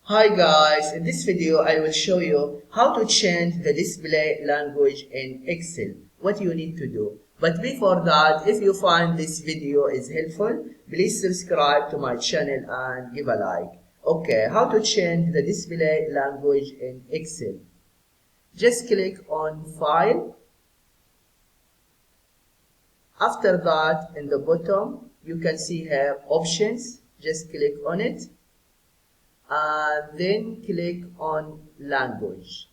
Hi guys, in this video I will show you how to change the display language in Excel, what you need to do. But before that, if you find this video is helpful, please subscribe to my channel and give a like. Okay, how to change the display language in Excel. Just click on File. After that, in the bottom, you can see here Options. Just click on it. And then click on language,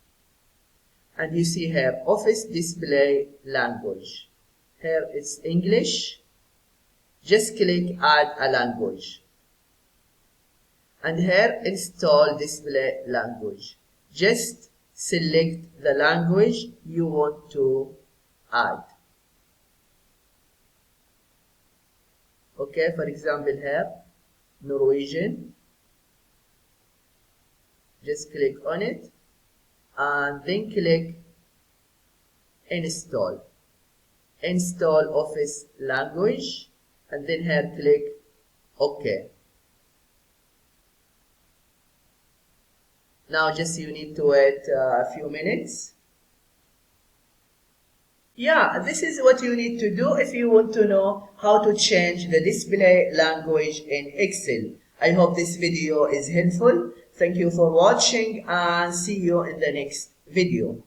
and you see here office display language. Here it's English. Just click add a language, and here install display language. Just select the language you want to add. Okay, for example here Norwegian. Just click on it and then click install office language, and then here click OK. Now just you need to wait a few minutes. Yeah, this is what you need to do if you want to know how to change the display language in Excel. I hope this video is helpful. Thank you for watching and see you in the next video.